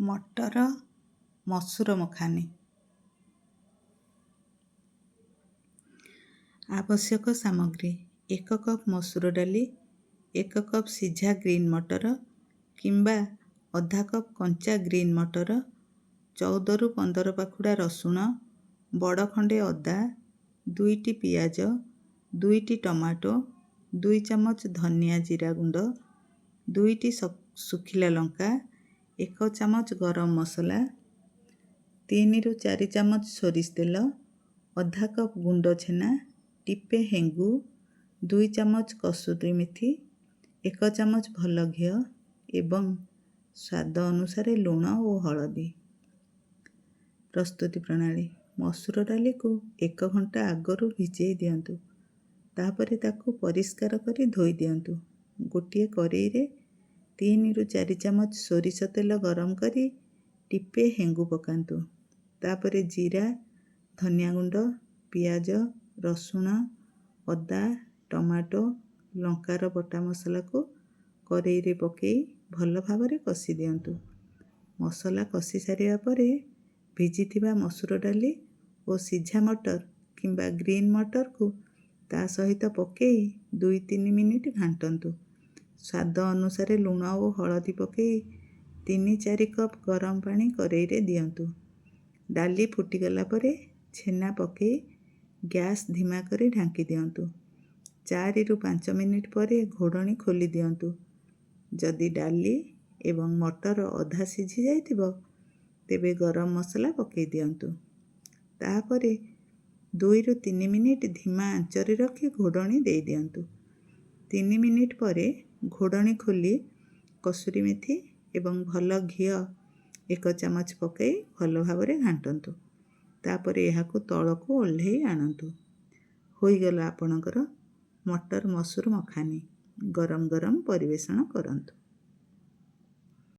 ମଟର ମସୁର ମଖାନି। ଆବଶ୍ୟକ ସାମଗ୍ରୀ: 1 କପ୍ ମସୁର ଡାଲି, 1 କପ୍ ସିଝା ଗ୍ରୀନ୍ ମଟର କିମ୍ବା ଅଧା କପ୍ କଞ୍ଚା ଗ୍ରୀନ୍ ମଟର, 14ରୁ 15 ପାଖୁଡ଼ା ରସୁଣ, ବଡ଼ ଖଣ୍ଡେ ଅଦା, 2ଟି ପିଆଜ, 2ଟି ଟମାଟୋ, 2 ଚାମଚ ଧନିଆ ଜିରା ଗୁଣ୍ଡ, 2ଟି ଶୁଖିଲା ଲଙ୍କା, 1 ଚାମଚ ଗରମ ମସଲା, 3ରୁ 4 ଚାମଚ ସୋରିଷ ତେଲ, ଅଧା କପ୍ ଗୁଣ୍ଡ ଛେନା, ଟିପେ ହେଙ୍ଗୁ, 2 ଚାମଚ କସୁରୀ ମେଥି, 1 ଚାମଚ ଭଲ ଘିଅ ଏବଂ ସ୍ୱାଦ ଅନୁସାରେ ଲୁଣ ଓ ହଳଦୀ। ପ୍ରସ୍ତୁତି ପ୍ରଣାଳୀ: ମସୁର ଡାଲିକୁ 1 ଘଣ୍ଟା ଆଗରୁ ଭିଜେଇ ଦିଅନ୍ତୁ। ତାପରେ ତାକୁ ପରିଷ୍କାର କରି ଧୋଇ ଦିଅନ୍ତୁ। ଗୋଟିଏ କଡ଼େଇରେ 3ରୁ 4 ଚାମଚ ସୋରିଷ ତେଲ ଗରମ କରି ଟିପେ ହେଙ୍ଗୁ ପକାନ୍ତୁ। ତାପରେ ଜିରା, ଧନିଆ ଗୁଣ୍ଡ, ପିଆଜ, ରସୁଣ, ଅଦା, ଟମାଟୋ, ଲଙ୍କାର ବଟା ମସଲାକୁ କଡ଼େଇରେ ପକାଇ ଭଲ ଭାବରେ କଷି ଦିଅନ୍ତୁ। ମସଲା କଷି ସାରିବା ପରେ ଭିଜିଥିବା ମସୁର ଡାଲି ଓ ସିଝା ମଟର କିମ୍ବା ଗ୍ରୀନ୍ ମଟରକୁ ତା ସହିତ ପକାଇ 2-3 ମିନିଟ୍ ଘାଣ୍ଟନ୍ତୁ। ସ୍ୱାଦ ଅନୁସାରେ ଲୁଣ ଓ ହଳଦୀ ପକାଇ 3-4 କପ୍ ଗରମ ପାଣି କଡ଼େଇରେ ଦିଅନ୍ତୁ। ଡାଲି ଫୁଟିଗଲା ପରେ ଛେନା ପକାଇ ଗ୍ୟାସ୍ ଧିମା କରି ଢାଙ୍କି ଦିଅନ୍ତୁ। 4ରୁ 5 ମିନିଟ୍ ପରେ ଘୋଡ଼ଣୀ ଖୋଲି ଦିଅନ୍ତୁ। ଯଦି ଡାଲି ଏବଂ ମଟର ଅଧା ସିଝି ଯାଇଥିବ, ତେବେ ଗରମ ମସଲା ପକାଇ ଦିଅନ୍ତୁ। ତାପରେ 2ରୁ 3 ମିନିଟ୍ ଧିମା ଆଞ୍ଚରେ ରଖି ଘୋଡ଼ଣୀ ଦେଇ ଦିଅନ୍ତୁ। 3 ମିନିଟ୍ ପରେ ଘୋଡ଼ଣୀ ଖୋଲି କସୁରୀ ମେଥି ଏବଂ ଭଲ ଘିଅ 1 ଚାମଚ ପକାଇ ଭଲ ଭାବରେ ଘାଣ୍ଟନ୍ତୁ। ତାପରେ ଏହାକୁ ତଳକୁ ଓହ୍ଲାଇ ଆଣନ୍ତୁ। ହୋଇଗଲା ଆପଣଙ୍କର ମଟର ମସୁର ମଖାନି। ଗରମ ଗରମ ପରିବେଷଣ କରନ୍ତୁ।